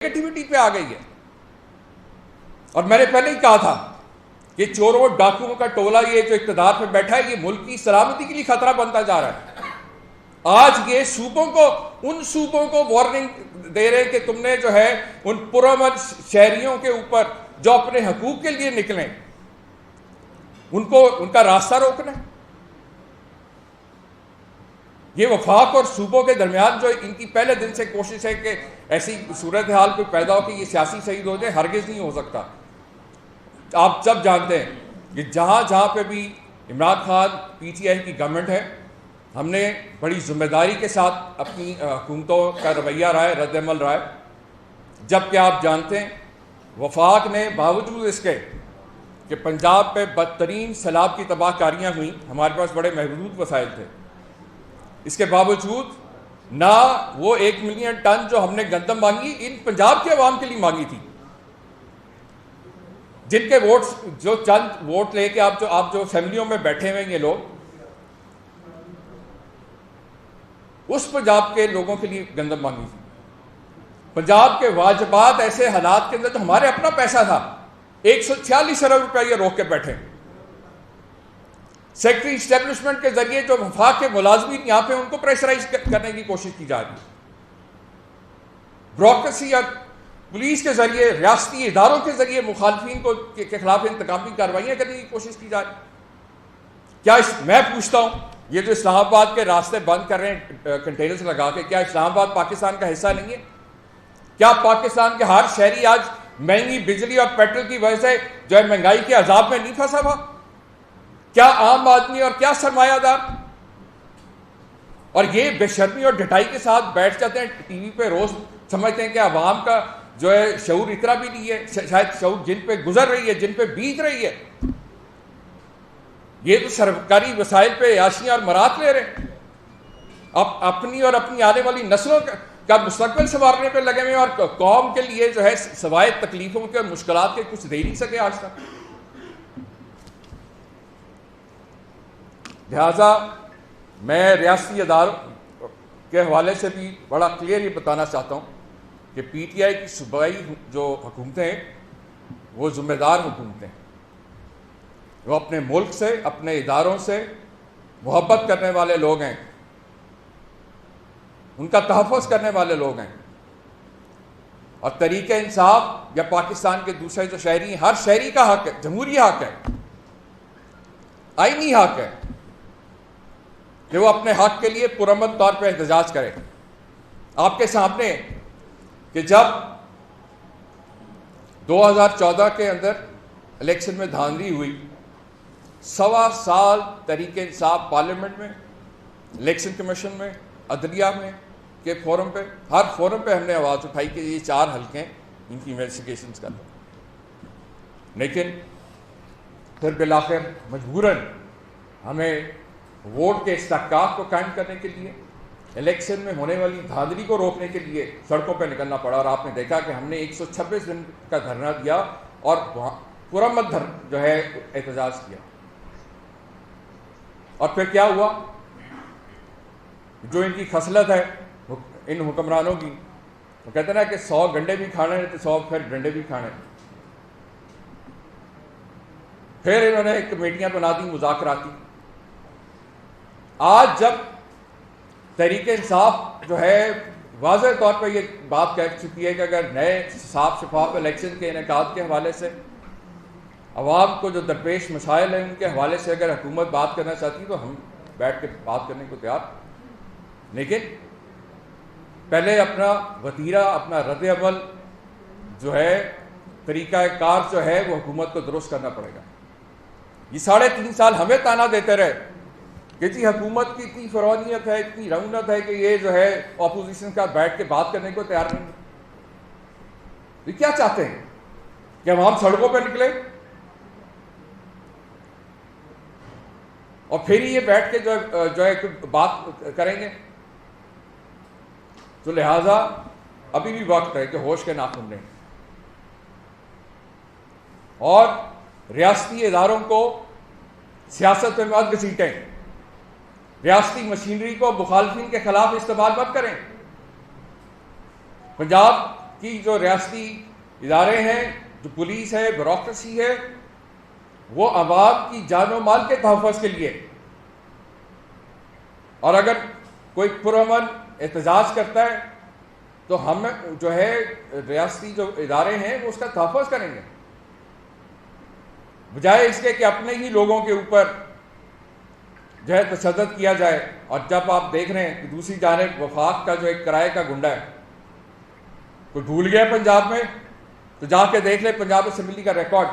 Negativity پہ آ گئی ہے. اور میں نے پہلے ہی کہا تھا کہ چوروں ڈاکوؤں کا ٹولہ یہ جو اقتدار پہ بیٹھا ہے یہ ملک کی سلامتی کے لیے خطرہ بنتا جا رہا ہے. آج یہ ان صوبوں کو وارننگ دے رہے کہ تم نے جو ہے ان پرامن شہریوں کے اوپر جو اپنے حقوق کے لیے نکلیں ان کا راستہ روکنا ہے. یہ وفاق اور صوبوں کے درمیان جو ان کی پہلے دن سے کوشش ہے کہ ایسی صورتحال کوئی پیدا ہو کہ یہ سیاسی شہید ہو جائے، ہرگز نہیں ہو سکتا. آپ سب جانتے ہیں کہ جہاں پہ بھی Imran Khan P T I کی گورنمنٹ ہے، ہم نے بڑی ذمہ داری کے ساتھ اپنی حکومتوں کا رویہ رہا ہے، رد عمل رہا ہے. جبکہ آپ جانتے ہیں وفاق نے باوجود اس کے کہ پنجاب پہ بدترین سیلاب کی تباہ کاریاں ہوئیں، ہمارے پاس بڑے محدود وسائل تھے، اس کے باوجود نہ وہ 1 ملین ٹن جو ہم نے گندم مانگی ان پنجاب کے عوام کے لیے مانگی تھی، جن کے ووٹس جو چند ووٹ لے کے آپ جو اسمبلیوں میں بیٹھے ہوئے یہ لوگ، اس پنجاب کے لوگوں کے لیے گندم مانگی تھی. پنجاب کے واجبات ایسے حالات کے اندر تو ہمارے اپنا پیسہ تھا 146 ارب روپے یہ روک کے بیٹھے. سیکٹری اسٹیبلشمنٹ کے ذریعے جو وفاق کے ملازمین یہاں پہ ان کو پریشرائز کرنے کی کوشش کی جا رہی ہے. بیوروکریسی اور پولیس کے ذریعے، ریاستی اداروں کے ذریعے مخالفین کے خلاف انتقامی کارروائیاں کرنے کی کوشش کی جا رہی ہے. کیا میں پوچھتا ہوں یہ جو اسلام آباد کے راستے بند کر رہے ہیں کنٹینرز لگا کے، کیا اسلام آباد پاکستان کا حصہ نہیں ہے؟ کیا پاکستان کے ہر شہری آج مہنگی بجلی اور پیٹرول کی وجہ سے جو ہے مہنگائی کے عذاب میں نہیں پھنسا ہوا؟ کیا عام آدمی اور کیا سرمایہ دار؟ اور یہ بے شرمی اور ڈٹائی کے ساتھ بیٹھ جاتے ہیں ٹی وی پہ روز، سمجھتے ہیں کہ عوام کا جو ہے شعور اتنا بھی نہیں ہے، شاید شعور جن پہ گزر رہی ہے، جن پہ بیت رہی ہے، یہ تو سرکاری وسائل پہ عیاشیاں اور مرات لے رہے ہیں، اپنی اور اپنی آنے والی نسلوں کا مستقبل سنوارنے پہ لگے ہوئے ہیں، اور قوم کے لیے جو ہے سوائے تکلیفوں کے اور مشکلات کے کچھ دے نہیں سکے آج تک. لہذا میں ریاستی اداروں کے حوالے سے بھی بڑا کلیئر یہ بتانا چاہتا ہوں کہ پی ٹی آئی کی صوبائی جو حکومتیں ہیں وہ ذمہ دار حکومتیں ہیں، وہ اپنے ملک سے، اپنے اداروں سے محبت کرنے والے لوگ ہیں، ان کا تحفظ کرنے والے لوگ ہیں. اور طریق انصاف یا پاکستان کے دوسرے جو شہری ہیں، ہر شہری کا حق ہے، جمہوری حق ہے، آئینی حق ہے کہ وہ اپنے حق کے لیے پرامن طور پہ احتجاج کرے. آپ کے سامنے کہ جب 2014 کے اندر الیکشن میں دھاندلی ہوئی، 1.25 سال تحریک انصاف پارلیمنٹ میں، الیکشن کمیشن میں، عدلیہ میں کے فورم پہ، ہر فورم پہ ہم نے آواز اٹھائی کہ یہ 4 حلقے ہیں، ان کی انویسٹیگیشنز کر لو. لیکن پھر بالآخر مجبوراً ہمیں ووٹ کے استحقاق کو قائم کرنے کے لیے، الیکشن میں ہونے والی دھاندلی کو روکنے کے لیے سڑکوں پہ نکلنا پڑا. اور آپ نے دیکھا کہ ہم نے 126 دن کا دھرنا دیا اور پرامن جو ہے احتجاج کیا. اور پھر کیا ہوا؟ جو ان کی خصلت ہے ان حکمرانوں کی، وہ کہتے ہیں نا کہ 100 گنڈے بھی کھانے تو 100 پھر ڈنڈے بھی کھانے. پھر انہوں نے کمیٹیاں بنا دی مذاکراتی. آج جب تحریک انصاف جو ہے واضح طور پہ یہ بات کہہ چکی ہے کہ اگر نئے صاف شفاف الیکشن کے انعقاد کے حوالے سے، عوام کو جو درپیش مسائل ہیں ان کے حوالے سے اگر حکومت بات کرنا چاہتی تو ہم بیٹھ کے بات کرنے کو تیار، لیکن پہلے اپنا وتیرہ، اپنا رد عمل جو ہے، طریقہ کار جو ہے وہ حکومت کو درست کرنا پڑے گا. یہ 3.5 سال ہمیں تانا دیتے رہے کہ جی حکومت کی اتنی فرونیت ہے، اتنی رونت ہے کہ یہ جو ہے اپوزیشن کا بیٹھ کے بات کرنے کو تیار نہیں. یہ کیا چاہتے ہیں کہ ہم سڑکوں پہ نکلے اور پھر یہ بیٹھ کے جو ہے بات کریں گے؟ تو لہذا ابھی بھی وقت ہے کہ ہوش کے ناخن لیں اور ریاستی اداروں کو سیاست میں مت گھسیٹیں، ریاستی مشینری کو مخالفین کے خلاف استعمال مت کریں. پنجاب کی جو ریاستی ادارے ہیں، جو پولیس ہے، بیوروکریسی ہے، وہ عوام کی جان و مال کے تحفظ کے لیے، اور اگر کوئی پرامن احتجاج کرتا ہے تو ہم جو ہے ریاستی جو ادارے ہیں وہ اس کا تحفظ کریں گے، بجائے اس کے کہ اپنے ہی لوگوں کے اوپر جو ہے تشدد کیا جائے۔ اور جب آپ دیکھ رہے ہیں کہ دوسری جانب وفاق کا جو ایک کرائے کا گنڈا ہے، کوئی بھول گیا پنجاب میں تو جا کے دیکھ لے پنجاب اسمبلی کا ریکارڈ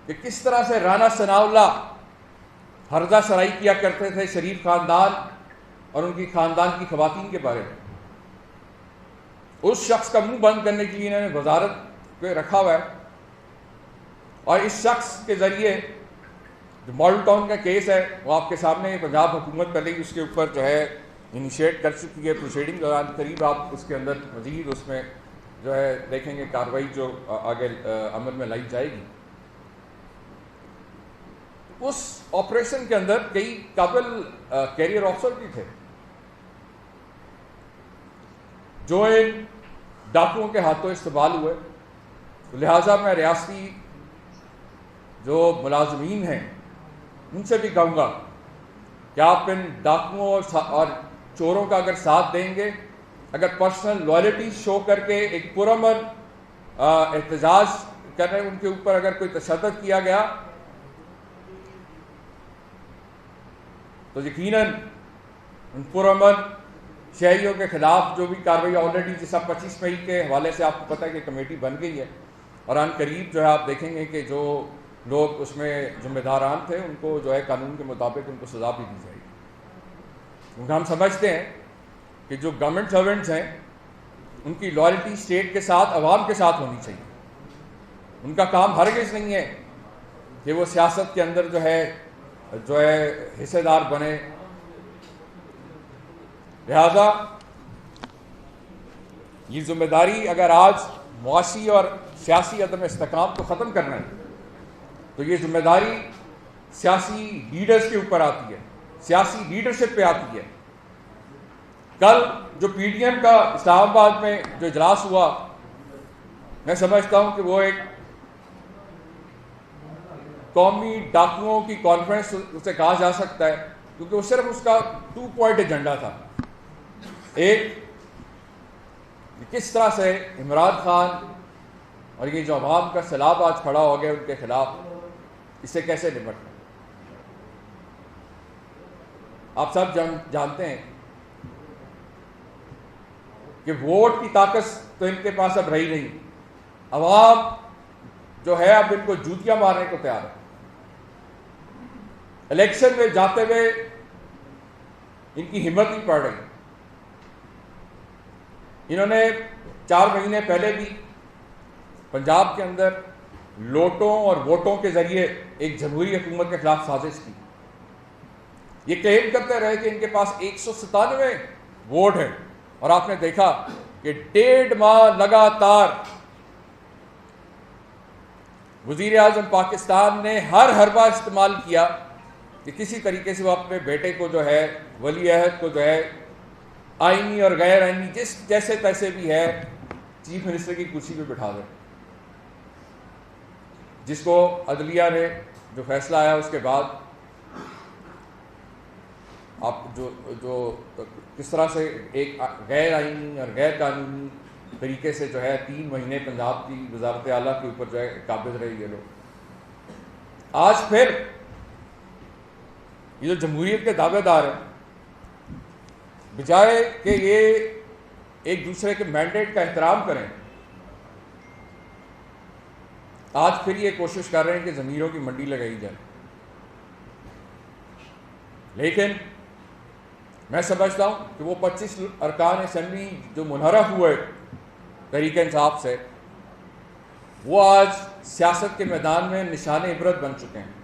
کہ کس طرح سے رانا ثناء اللہ ہردہ سرائی کیا کرتے تھے شریف خاندان اور ان کی خاندان کی خواتین کے بارے میں۔ اس شخص کا منہ بند کرنے کے لیے انہوں نے وزارت پہ رکھا ہوا ہے، اور اس شخص کے ذریعے جو ماڈل ٹاؤن کا کیس ہے وہ آپ کے سامنے، پنجاب حکومت پہلے ہی اس کے اوپر جو ہے انیشیٹ کر چکی ہے پروسیڈنگ، دوران قریب آپ اس کے اندر مزید اس میں جو ہے دیکھیں گے کارروائی جو آگے عمل میں لائی جائے گی۔ اس آپریشن کے اندر کئی قابل کیریئر آفسر بھی تھے جو ان ڈاکوؤں کے ہاتھوں استعمال ہوئے، لہٰذا میں ریاستی جو ملازمین ہیں ان سے بھی کہوں گا کہ آپ ان ڈاکوؤں اور چوروں کا اگر ساتھ دیں گے، اگر پرسنل لائلٹی شو کر کے ایک پرامن احتجاج کر رہے ہیں ان کے اوپر اگر کوئی تشدد کیا گیا تو یقیناً ان پرامن شہریوں کے خلاف جو بھی کارروائی آلریڈی جیسا 25 مئی کے حوالے سے آپ کو پتہ ہے کہ کمیٹی بن گئی ہے، اور ان قریب جو ہے آپ دیکھیں گے کہ جو لوگ اس میں ذمہ داران تھے ان کو جو ہے قانون کے مطابق ان کو سزا بھی دی جائے گی، کیونکہ ہم سمجھتے ہیں کہ جو گورنمنٹ سرونٹس ہیں ان کی لائلٹی اسٹیٹ کے ساتھ، عوام کے ساتھ ہونی چاہیے۔ ان کا کام ہرگز نہیں ہے کہ وہ سیاست کے اندر جو ہے حصے دار بنے۔ لہذا یہ ذمہ داری اگر آج معاشی اور سیاسی عدم استحکام کو ختم کرنا ہے تو یہ ذمہ داری سیاسی لیڈرز کے اوپر آتی ہے، سیاسی لیڈرشپ پہ آتی ہے۔ کل جو پی ڈی ایم کا اسلام آباد میں جو اجلاس ہوا، میں سمجھتا ہوں کہ وہ ایک قومی ڈاکوؤں کی کانفرنس اسے کہا جا سکتا ہے، کیونکہ وہ صرف اس کا 2 پوائنٹ ایجنڈا تھا۔ ایک، کس طرح سے عمران خان اور یہ جو عوام کا سیلاب آج کھڑا ہو گیا ان کے خلاف، اسے کیسے نمٹنا۔ آپ سب جانتے ہیں کہ ووٹ کی طاقت تو ان کے پاس اب رہی نہیں، عوام جو ہے اب ان کو جوتیاں مارنے کو تیار ہے۔ الیکشن میں جاتے ہوئے ان کی ہمت نہیں پڑ رہی۔ انہوں نے 4 مہینے پہلے بھی پنجاب کے اندر لوٹوں اور ووٹوں کے ذریعے ایک جمہوری حکومت کے خلاف سازش کی۔ یہ کلیم کرتے رہے کہ ان کے پاس 197 ووٹ ہیں، اور آپ نے دیکھا کہ 1.5 ماہ لگاتار وزیر اعظم پاکستان نے ہر حربہ استعمال کیا کہ کسی طریقے سے وہ اپنے بیٹے کو جو ہے ولی عہد کو جو ہے آئینی اور غیر آئینی جیسے تیسے بھی ہے چیف منسٹر کی کرسی پہ بٹھا دیں، جس کو عدلیہ نے جو فیصلہ آیا اس کے بعد آپ جو کس طرح سے ایک غیر آئینی اور غیر قانونی طریقے سے جو ہے 3 مہینے پنجاب کی وزارت اعلیٰ کے اوپر جو ہے قابض رہے یہ لوگ، آج پھر یہ جو جمہوریت کے دعوے دار ہیں، بجائے کہ یہ ایک دوسرے کے مینڈیٹ کا احترام کریں، آج پھر یہ کوشش کر رہے ہیں کہ ضمیروں کی منڈی لگائی جائے۔ لیکن میں سمجھتا ہوں کہ وہ 25 ارکان اسمبلی جو منحرف ہوئے تحریک انصاف سے، وہ آج سیاست کے میدان میں نشان عبرت بن چکے ہیں،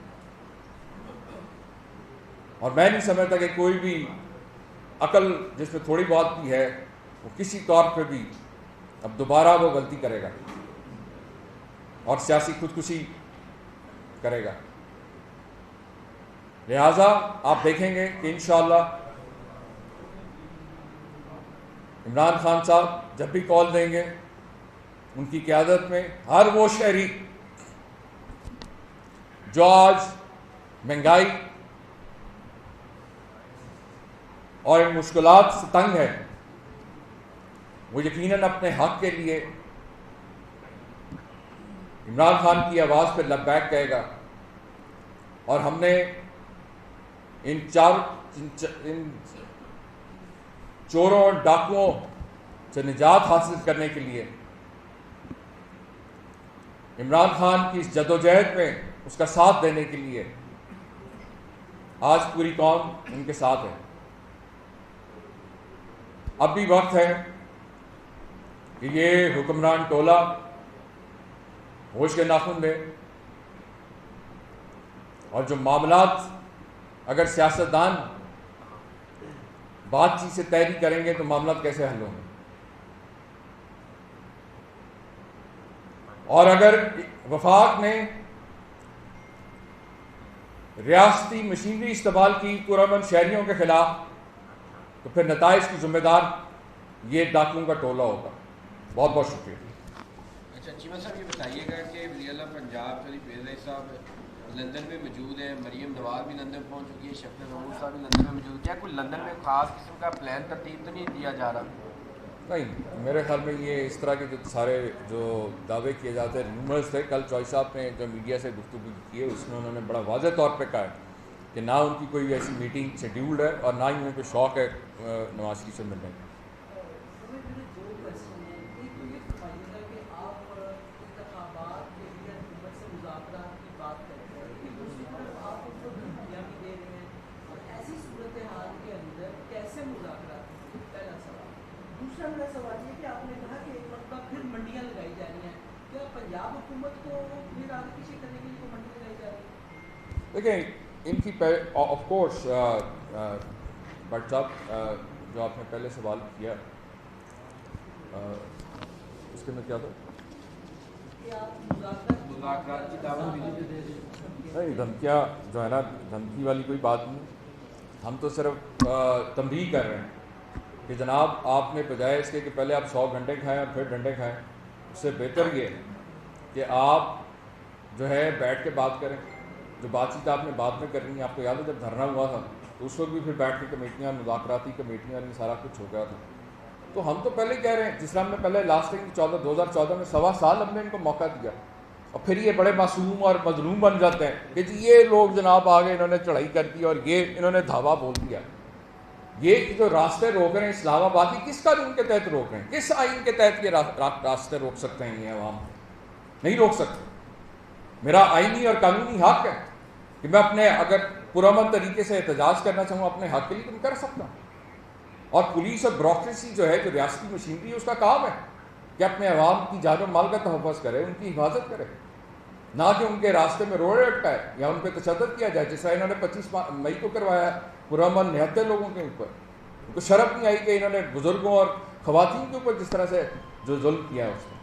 اور میں نہیں سمجھتا کہ کوئی بھی عقل جس میں تھوڑی بہت بھی ہے وہ کسی طور پہ بھی اب دوبارہ وہ غلطی کرے گا اور سیاسی خودکشی کرے گا۔ لہٰذا آپ دیکھیں گے کہ انشاءاللہ عمران خان صاحب جب بھی کال دیں گے ان کی قیادت میں ہر وہ شہری جو آج مہنگائی اور ان مشکلات سے تنگ ہے، وہ یقیناً اپنے حق کے لیے عمران خان کی آواز پہ لبیک کہے گا، اور ہم نے ان چوروں اور ڈاکوؤں سے نجات حاصل کرنے کے لیے عمران خان کی اس جدوجہد میں اس کا ساتھ دینے کے لیے آج پوری قوم ان کے ساتھ ہے۔ اب بھی وقت ہے کہ یہ حکمران ٹولہ ہوش کے ناخن دے، اور جو معاملات اگر سیاستدان بات چیت سے طے نہیں کریں گے تو معاملات کیسے حل ہوں گے؟ اور اگر وفاق نے ریاستی مشینری استعمال کی پرامن شہریوں کے خلاف تو پھر نتائج کی ذمہ دار یہ ڈاکوؤں کا ٹولہ ہوگا۔ بہت بہت شکریہ۔ اچھا چیمہ صاحب یہ بتائیے گا کہ وزیر اعلیٰ پنجاب شریف اعزازی صاحب لندن میں موجود ہیں، مریم نواز بھی لندن پہنچ چکی ہے، شفیع محمود صاحب بھی لندن میں موجود، کیا کوئی لندن میں خاص قسم کا پلان ترتیب تو نہیں دیا جا رہا؟ نہیں، میرے خیال میں یہ اس طرح کے جو سارے جو دعوے کیے جاتے ہیں ریومرز تھے۔ کل چوئی صاحب نے جو میڈیا سے گفتگو کی ہے اس میں انہوں نے بڑا واضح طور پہ کہا ہے کہ نہ ان کی کوئی ایسی میٹنگ شیڈیولڈ ہے اور نہ ہی ان کو شوق ہے نواز شریف سے ملنے کا۔ دوسرا میرا سوال یہ کہ آپ نے کہا کہ ایک مرتبہ پھر منڈیاں لگائی جا رہی ہیں، کیا پنجاب حکومت کو پھر آگے پیچھے کرنے کے لیے منڈی لگائی جا رہی ہے؟ دیکھیں ان کی آف کورس بٹ صاحب جو آپ نے پہلے سوال کیا اس کے اندر کیا تھا؟ مذاکرات کی دعوت نہیں، دھمکیاں جو ہے نا، دھمکی والی کوئی بات نہیں، ہم تو صرف تنبیہ کر رہے ہیں کہ جناب آپ نے بجائے اس کے کہ پہلے آپ 100 گھنٹے کھائیں اور پھر ڈنڈے کھائیں، اس سے بہتر یہ ہے کہ آپ جو ہے بیٹھ کے بات کریں۔ جو بات چیت آپ نے بعد میں کرنی ہے، آپ کو یاد ہے جب دھرنا ہوا تھا تو اس وقت بھی پھر بیٹھ کے کمیٹیاں، مذاکراتی کمیٹیاں، یہ سارا کچھ ہو گیا تھا۔ تو ہم تو پہلے کہہ رہے ہیں، جس طرح ہم نے پہلے لاسٹ ٹائم 2014 میں 1.25 سال ہم نے ان کو موقع دیا، اور پھر یہ بڑے معصوم اور مظلوم بن جاتے ہیں کہ جی یہ لوگ جناب آگے انہوں نے چڑھائی کر دی اور یہ انہوں نے دھاوا بول دیا۔ یہ جو راستے روک رہے ہیں اسلام آباد کی، کس قانون کے تحت روک رہے ہیں؟ کس آئین کے تحت یہ راستے روک سکتے ہیں یہ عوام؟ نہیں روک سکتے۔ میرا آئینی اور قانونی حق ہے کہ میں اپنے اگر پرامن طریقے سے احتجاج کرنا چاہوں اپنے حق کے لیے تو میں کر سکتا ہوں، اور پولیس اور بیوروکریسی جو ہے، جو ریاستی مشینری ہے، اس کا کام ہے کہ اپنے عوام کی جان و مال کا تحفظ کرے، ان کی حفاظت کرے، نہ کہ ان کے راستے میں روڑے اٹکائے یا ان پہ تشدد کیا جائے، جس طرح انہوں نے 25 مئی کو کروایا پرامن 79 لوگوں کے اوپر۔ ان کو شرم نہیں آئی کہ انہوں نے بزرگوں اور خواتین کے اوپر جس طرح سے جو ظلم کیا ہے اس میں۔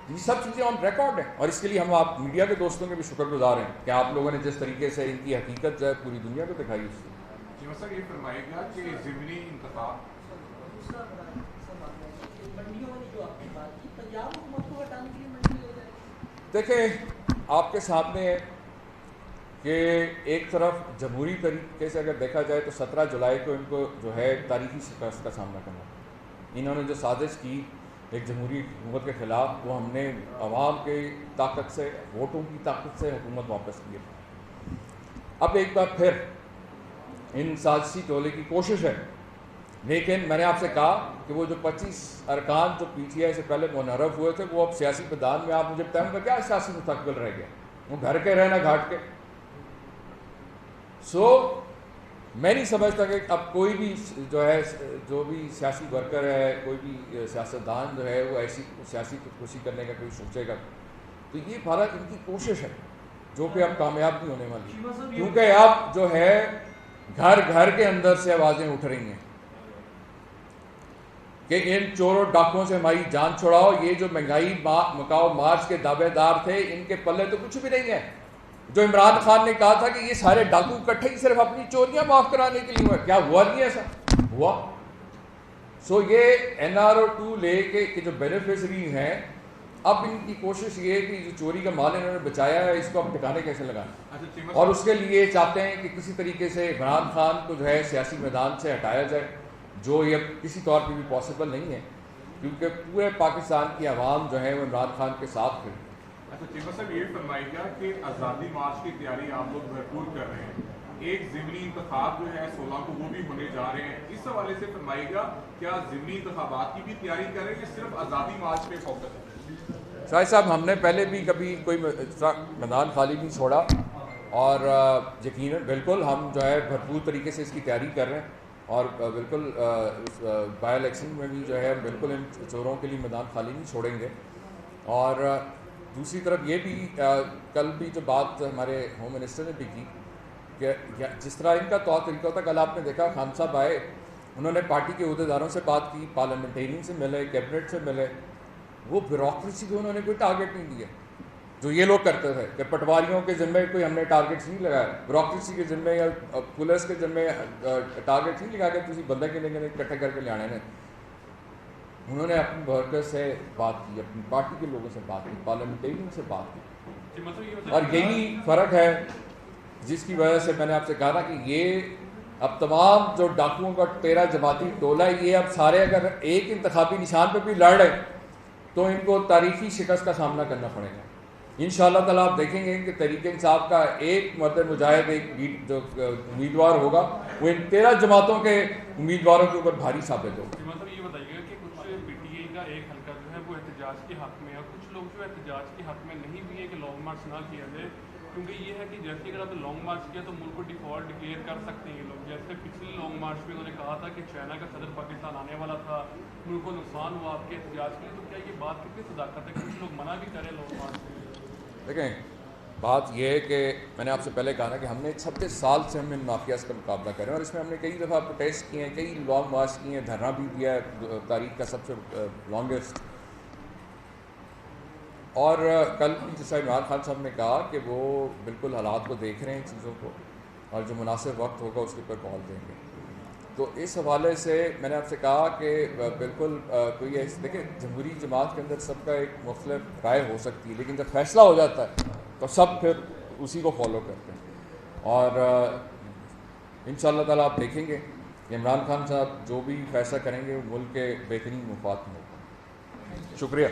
یہ سب چیزیں آن ریکارڈ ہیں، اور اس کے لیے ہم آپ میڈیا کے دوستوں کے بھی شکر گزار ہیں کہ آپ لوگوں نے جس طریقے سے ان کی حقیقت جو ہے پوری دنیا کو دکھائی۔ اس سے سر یہ فرمائے گا کہ ضمنی انتخاب دوسرا بڑا سوال ہے کہ منڈیوں والی جو آپ نے بات کی، پنجاب حکومت کو ہٹانے کے لیے منڈی لے جائے گی؟ دیکھیں آپ کے سامنے ہے کہ ایک طرف جمہوری طریقے سے اگر دیکھا جائے تو 17 جولائی کو ان کو جو ہے تاریخی شکست کا سامنا کرنا ہے۔ انہوں نے جو سازش کی ایک جمہوری حکومت کے خلاف، وہ ہم نے عوام کی طاقت سے، ووٹوں کی طاقت سے حکومت واپس کی ہے۔ اب ایک بار پھر ان سازشی ٹولے کی کوشش ہے، لیکن میں نے آپ سے کہا کہ وہ جو 25 ارکان جو پی ٹی آئی سے پہلے منحرف ہوئے تھے، وہ اب سیاسی میدان میں آپ مجھے بتائیں گے کیا سیاسی مستقبل رہ گیا؟ وہ گھر کے رہنا گھاٹ کے۔ میں نہیں سمجھتا کہ اب کوئی بھی جو ہے، جو بھی سیاسی ورکر ہے، کوئی بھی سیاستدان جو ہے وہ ایسی سیاسی خودکشی کرنے کا کوئی سوچے گا، تو یہ بھارت ان کی کوشش ہے جو کہ اب کامیاب نہیں ہونے والی، کیونکہ اب جو ہے گھر گھر کے اندر سے آوازیں اٹھ رہی ہیں کہ ان چوروں ڈاکوؤں سے ہماری جان چھڑاؤ۔ یہ جو مہنگائی مکاؤ مارچ کے دعوے دار تھے، ان کے پلے تو کچھ بھی نہیں ہے۔ جو عمران خان نے کہا تھا کہ یہ سارے ڈاکو اکٹھے ہی صرف اپنی چوریاں معاف کرانے کے لیے ہوئے، کیا ہوا نہیں ایسا؟ ہوا۔ یہ NRO 2 لے کے جو بینیفیشری ہیں اب ان کی کوشش یہ ہے کہ جو چوری کا مال انہوں نے بچایا ہے اس کو اب ٹھکانے کیسے لگانا، اور اس کے لیے چاہتے ہیں کہ کسی طریقے سے عمران خان کو جو ہے سیاسی میدان سے ہٹایا جائے، جو یہ کسی طور پہ بھی پاسبل نہیں ہے، کیونکہ پورے پاکستان کی عوام جو ہے وہ عمران خان کے ساتھ کھڑی۔ اچھا چیمہ صاحب یہ فرمائے گا کہ آزادی مارچ کی تیاری آپ لوگ بھرپور کر رہے ہیں، ایک ضمنی انتخاب جو ہے 16 کو وہ بھی ہونے جا رہے ہیں، اس حوالے سے فرمائے گا کیا ضمنی انتخابات کی بھی تیاری کر رہے ہیں یا صرف آزادی مارچ پہ فوکس ہے؟ شاہد صاحب ہم نے پہلے بھی کبھی کوئی میدان خالی نہیں چھوڑا، اور یقیناً بالکل ہم جو ہے بھرپور طریقے سے اس کی تیاری کر رہے ہیں، اور بالکل بائی الیکشن میں بھی جو ہے بالکل ان چوروں کے لیے میدان خالی نہیں چھوڑیں گے۔ اور دوسری طرف یہ بھی کل بھی جو بات ہمارے ہوم منسٹر نے بھی کی کہ جس طرح ان کا طور طریقہ ہوتا ہے، کل آپ نے دیکھا خان صاحب آئے، انہوں نے پارٹی کے عہدیداروں سے بات کی، پارلیمنٹیرین سے ملے، کیبنٹ سے ملے، وہ بیوروکریسی کو انہوں نے کوئی ٹارگیٹ نہیں دیا جو یہ لوگ کرتے تھے کہ پٹواریوں کے ذمے کوئی ہم نے ٹارگیٹس نہیں لگایا، بیوروکریسی کے ذمے یا پولیس کے ذمے ٹارگیٹس نہیں لگا کہ کسی بندے کے لیے اکٹھے کر کے لے آنے نے۔ انہوں نے اپنی ورکرز سے بات کی، اپنی پارٹی کے لوگوں سے بات کی، پارلیمنٹیرین سے بات کی، اور یہی فرق ہے جس کی وجہ سے میں نے آپ سے کہا نا کہ یہ اب تمام جو ڈاکوؤں کا 13 جماعتی ٹولہ ہے، یہ اب سارے اگر ایک انتخابی نشان پہ بھی لڑ رہے تو ان کو تاریخی شکست کا سامنا کرنا پڑے گا۔ انشاءاللہ تعالیٰ آپ دیکھیں گے کہ تحریک انصاف کا ایک مرد مجاہد، ایک جو امیدوار ہوگا وہ ان 13 جماعتوں کے امیدواروں کے اوپر بھاری ثابت ہوگا۔ یہ بتائیے کہ کچھ پی ٹی آئی کا ایک حلقہ جو ہے وہ احتجاج کے حق میں ہے، کچھ لوگ جو احتجاج کے حق میں نہیں بھی ہے کہ لانگ مارچ نہ کیا جائے، کیونکہ یہ ہے کہ جیسے اگر آپ نے لانگ مارچ کیا تو ملک کو ڈیفالٹ ڈکلیئر کر سکتے ہیں یہ لوگ، جیسے پچھلی لانگ مارچ میں انہوں نے کہا تھا کہ چائنا کا صدر پاکستان آنے والا تھا، ملک کو نقصان ہوا آپ کے احتجاج کے لیے، تو کیا یہ بات کتنی صداقت ہے کہ کچھ لوگ منع بھی کریں لانگ مارچ سے؟ دیکھیں بات یہ ہے کہ میں نے آپ سے پہلے کہا نا کہ ہم نے 36 سال سے ہم ان مافیاز کا مقابلہ کریں، اور اس میں ہم نے کئی دفعہ پروٹیسٹ کیے ہیں، کئی لانگ مارچ کیے ہیں، دھرنا بھی دیا ہے تاریخ کا سب سے لانگسٹ۔ اور کل بھی جیسا عمران خان صاحب نے کہا کہ وہ بالکل حالات کو دیکھ رہے ہیں چیزوں کو، اور جو مناسب وقت ہوگا اس کے اوپر کال دیں گے۔ تو اس حوالے سے میں نے آپ سے کہا کہ بالکل کوئی ایسے دیکھیں جمہوری جماعت کے اندر سب کا ایک مختلف رائے ہو سکتی ہے، لیکن جب فیصلہ ہو جاتا ہے تو سب پھر اسی کو فالو کرتے ہیں، اور انشاءاللہ تعالیٰ آپ دیکھیں گے کہ عمران خان صاحب جو بھی فیصلہ کریں گے وہ ملک کے بہترین مفاد میں ہوگا۔ شکریہ۔